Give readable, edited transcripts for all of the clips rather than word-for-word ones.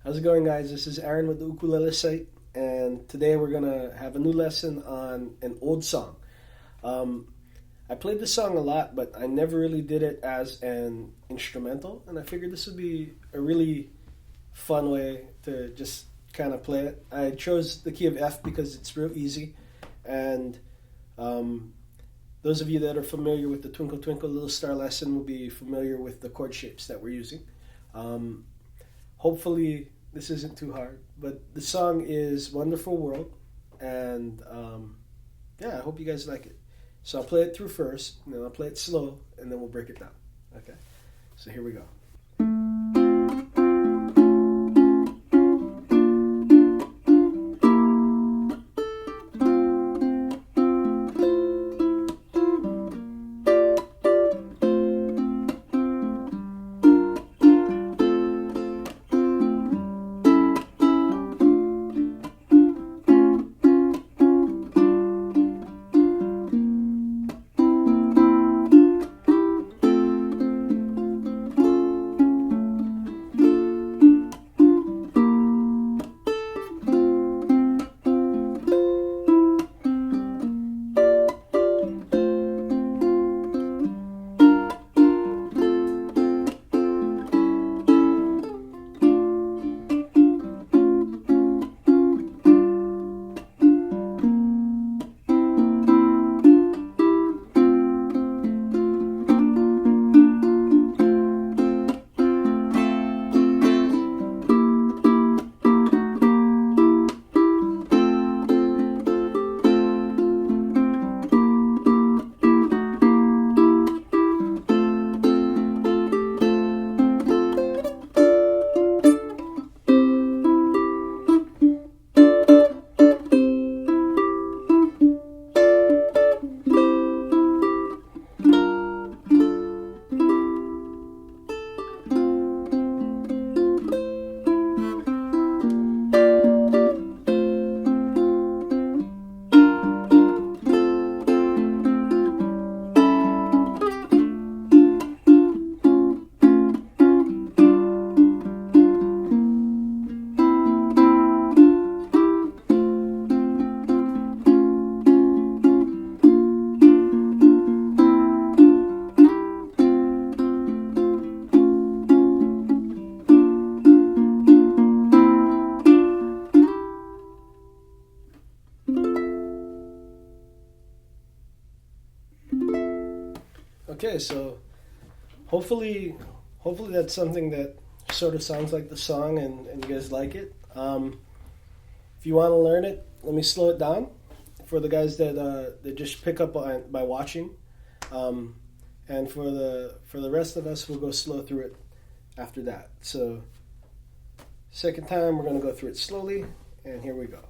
How's it going, guys? This is Aaron with the Ukulele site, and today we're gonna have a new lesson on an old song. Um, I played this song a lot, but I never really did it as an instrumental, and I figured this would be a really fun way to just kind of play it. I chose the key of F because it's real easy, and um, those of you that are familiar with the Twinkle Twinkle Little Star lesson will be familiar with the chord shapes that we're using. Um, Hopefully this isn't too hard, but the song is Wonderful World, and yeah, I hope you guys like it. So I'll play it through first, and then I'll play it slow, and then we'll break it down. Okay, so here we go. Okay, so hopefully, hopefully that's something that sort of sounds like the song, and you guys like it. If you want to learn it, let me slow it down for the guys that just pick up on by watching, and for the rest of us, we'll go slow through it after that. So, second time we're gonna go through it slowly, and here we go.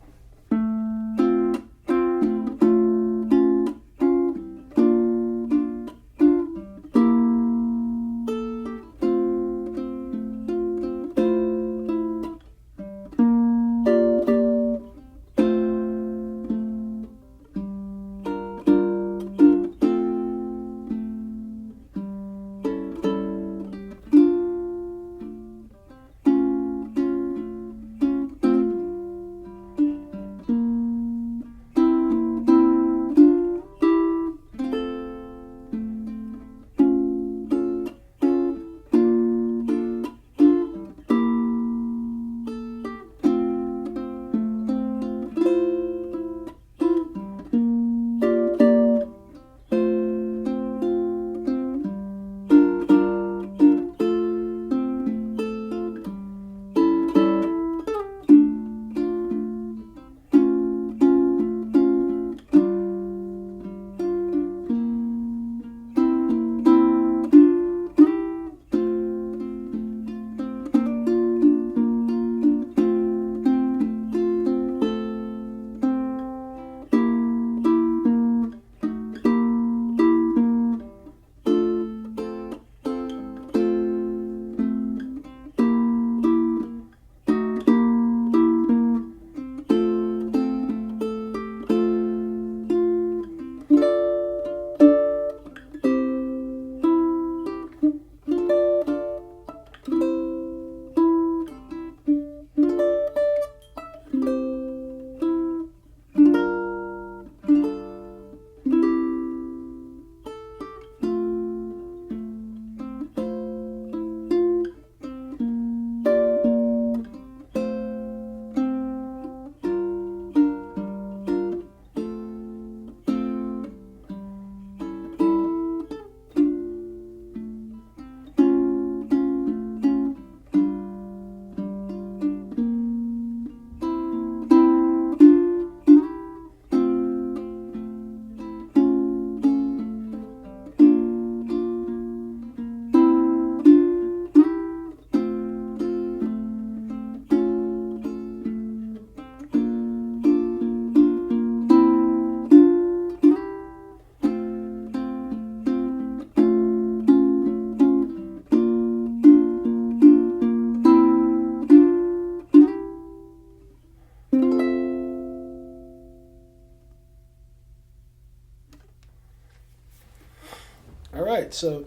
right, so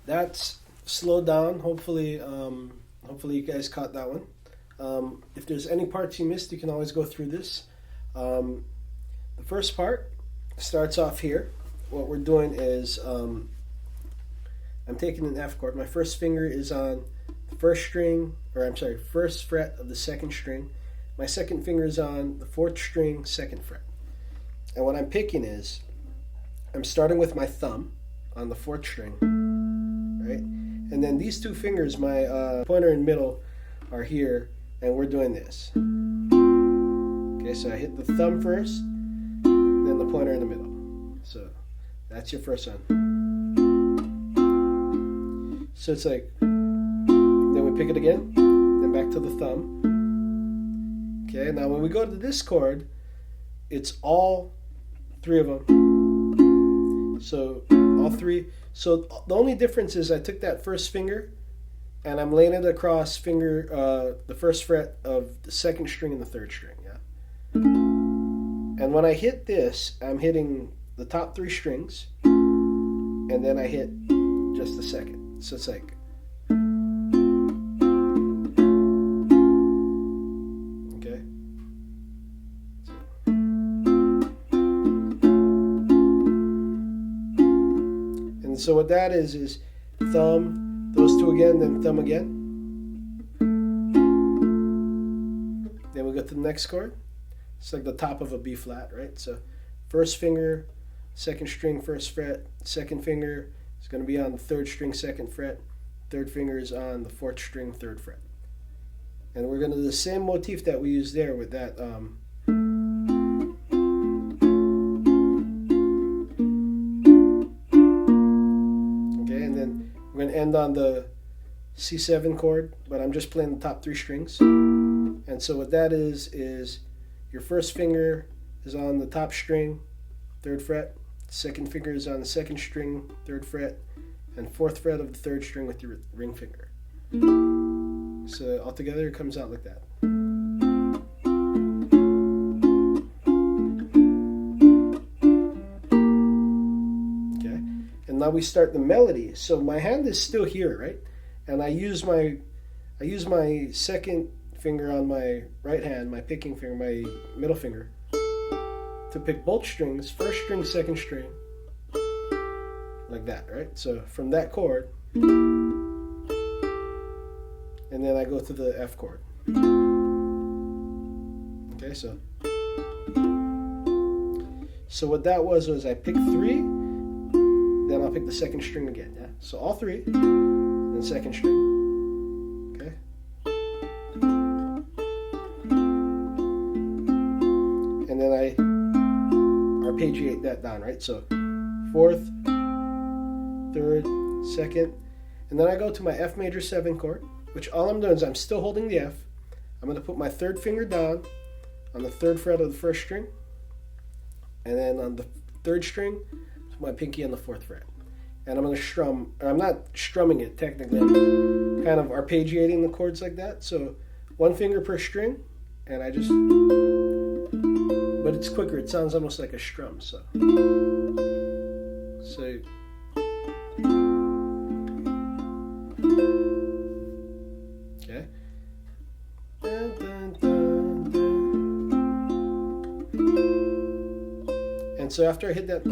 that's slowed down. Hopefully, hopefully you guys caught that one. If there's any parts you missed, you can always go through this. The first part starts off here. What we're doing is I'm taking an F chord. My first finger is on the first string, or I'm sorry, first fret of the second string. My second finger is on the fourth string, second fret. And what I'm picking is, I'm starting with my thumb on the fourth string, right? And then these two fingers, my pointer and middle, are here, and we're doing this. Okay, so I hit the thumb first, then the pointer in the middle. So that's your first one. So it's like, then we pick it again, then back to the thumb. Okay, now when we go to this chord, it's all three of them. So all three. So the only difference is I took that first finger and I'm laying it across the first fret of the second string and the third string. Yeah. And when I hit this, I'm hitting the top three strings, and then I hit just the second. So it's like, okay. And so what that is thumb, those two again, then thumb again. Then we go to the next chord. It's like the top of a B flat, right? So first finger, second string, first fret. Second finger is going to be on the third string, second fret. Third finger is on the fourth string, third fret. And we're going to do the same motif that we used there with that. Okay, and then we're going to end on the C7 chord, but I'm just playing the top three strings. And so what that is your first finger is on the top string, third fret. Second finger is on the second string, third fret, and fourth fret of the third string with your ring finger. So altogether it comes out like that. Okay, and now we start the melody. So my hand is still here, right? And I use my second finger on my right hand, my picking finger, my middle finger, to pick both strings, first string, second string, like that, right? So from that chord, and then I go to the F chord. Okay, so what that was I picked three, then I'll pick the second string again, yeah? So all three, then second string. And then I arpeggiate that down, right? So fourth, third, second, and then I go to my F major 7 chord, which all I'm doing is I'm still holding the F. I'm going to put my third finger down on the third fret of the first string, and then on the third string, put my pinky on the fourth fret. And I'm going to strum, or I'm not strumming it technically, I'm kind of arpeggiating the chords like that. So one finger per string, and I just, but it's quicker. It sounds almost like a strum. So okay. And so after I hit that,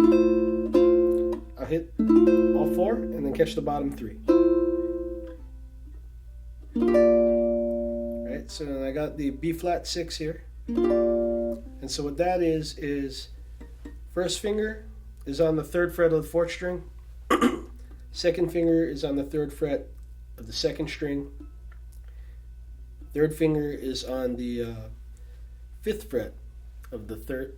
I'll hit all four and then catch the bottom three. Right, so then I got the B flat 6 here. And so what that is first finger is on the third fret of the fourth string. Second finger is on the third fret of the second string. Third finger is on the fifth fret of the third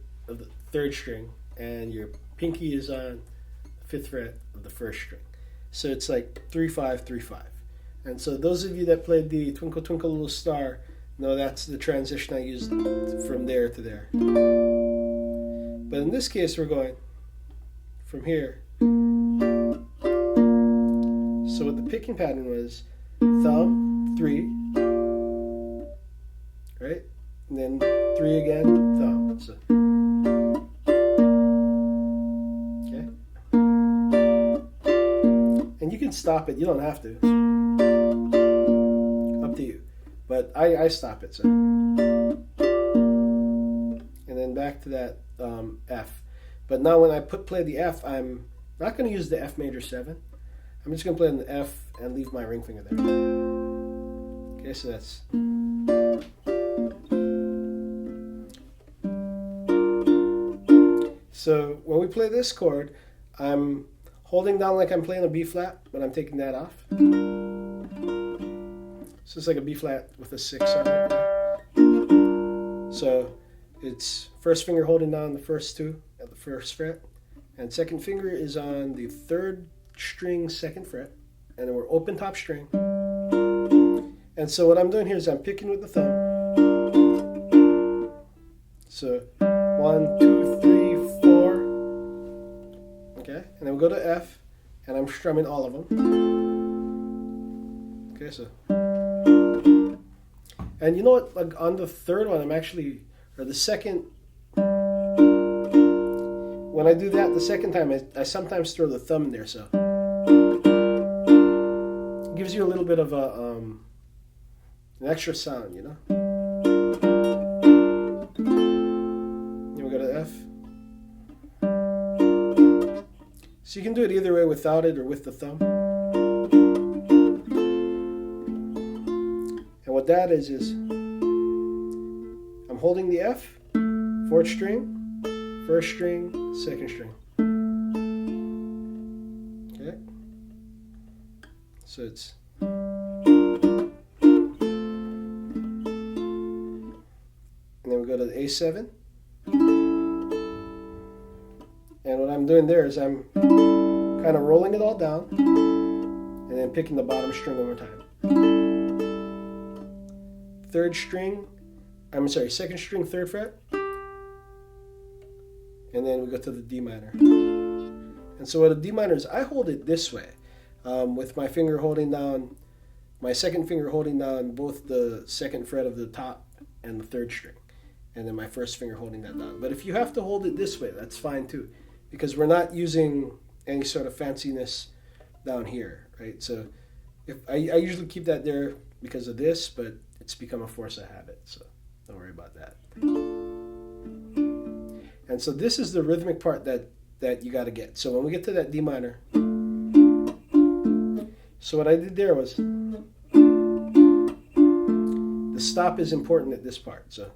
string, and your pinky is on the fifth fret of the first string. So it's like 3-5, 3-5. And so those of you that played the Twinkle Twinkle Little Star know that's the transition I used from there to there. But in this case, we're going from here. So what the picking pattern was, thumb, 3, right? And then 3 again, thumb. So, okay. stop it. You don't have to. Up to you. But I stop it. So. And then back to that F. But now when I play the F, I'm not going to use the F major 7. I'm just going to play on the F and leave my ring finger there. Okay, so that's... So when we play this chord, I'm holding down like I'm playing a B flat, but I'm taking that off. So it's like a B flat with a 6 on it. So it's first finger holding down the first 2 at the first fret, and second finger is on the 3rd string 2nd fret, and then we're open top string. And so what I'm doing here is I'm picking with the thumb. So 1, 2, 3, 4. Okay, and then we go to F, and I'm strumming all of them. Okay, so. And you know what? Like on the 3rd one, I'm actually, or the 2nd. When I do that the 2nd time, I sometimes throw the thumb in there, so it gives you a little bit of an extra sound, you know. Then we go to F. So you can do it either way, without it or with the thumb. And what that is I'm holding the F, 4th string, 1st string, 2nd string. Okay. So it's... And then we go to the A7. And what I'm doing there is I'm kind of rolling it all down and then picking the bottom string one more time. 3rd string, I'm sorry, 2nd string, 3rd fret. And then we go to the D minor. And so what a D minor is, I hold it this way, with my finger holding down, my 2nd finger holding down both the 2nd fret of the top and the 3rd string. And then my 1st finger holding that down. But if you have to hold it this way, that's fine too, because we're not using any sort of fanciness down here, right? So if I usually keep that there because of this, but it's become a force of habit, so don't worry about that. And so this is the rhythmic part that you got to get. So when we get to that D minor, so what I did there was, the stop is important at this part. So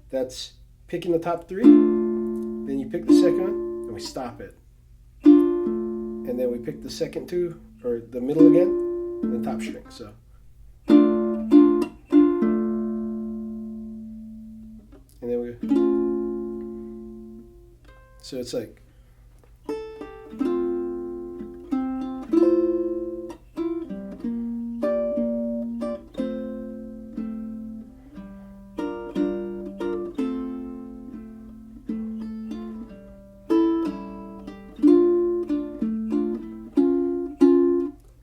that's picking the top 3, then you pick the 2nd one, and we stop it. And then we pick the 2nd 2, or the middle again, and the top string. So. And then we, so it's like,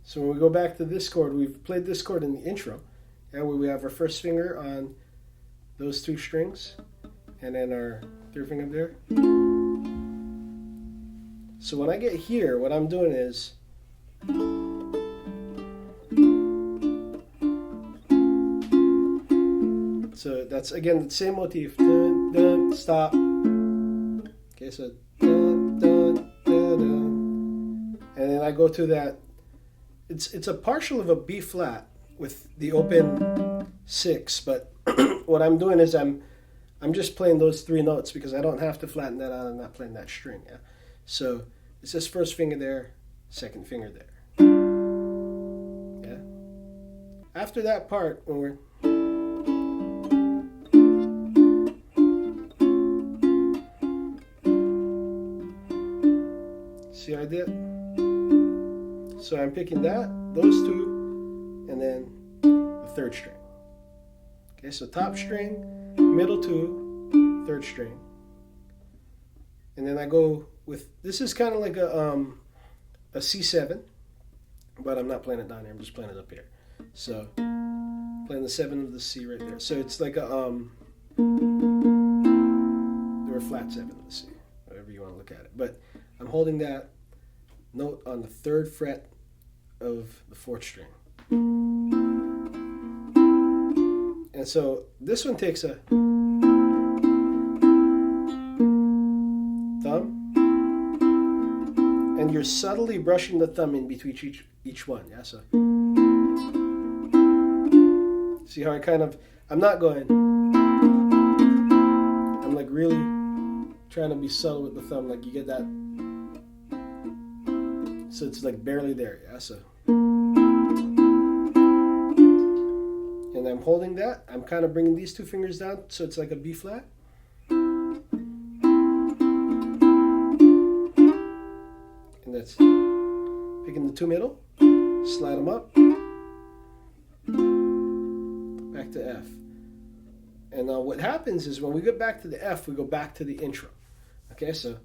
so when we go back to this chord, we've played this chord in the intro, and we have our 1st finger on those 2 strings, and then our 3rd finger there. So when I get here, what I'm doing is, so that's again the same motif, dun, dun, stop. Okay, so dun, dun, dun, dun. And then I go to that, it's a partial of a B flat with the open 6, but what I'm doing is I'm just playing those 3 notes because I don't have to flatten that out. I'm not playing that string. Yeah? So it's just 1st finger there, 2nd finger there. Yeah. After that part, when we're see how I did? So I'm picking that, those 2, and then the 3rd string. Okay, so top string, middle 2, 3rd string. And then I go with, this is kind of like a C7, but I'm not playing it down here, I'm just playing it up here. So, playing the 7 of the C right there. So it's like a, or a flat 7 of the C, whatever you want to look at it. But I'm holding that note on the 3rd fret of the 4th string. And so this one takes a thumb, and you're subtly brushing the thumb in between each one. Yeah, so see how I'm not going, I'm like really trying to be subtle with the thumb, like you get that, so it's like barely there. Yeah, so, and I'm holding that, I'm kind of bringing these 2 fingers down so it's like a B flat. And that's picking the 2 middle, slide them up, back to F. And what happens is when we get back to the F, we go back to the intro. Okay, so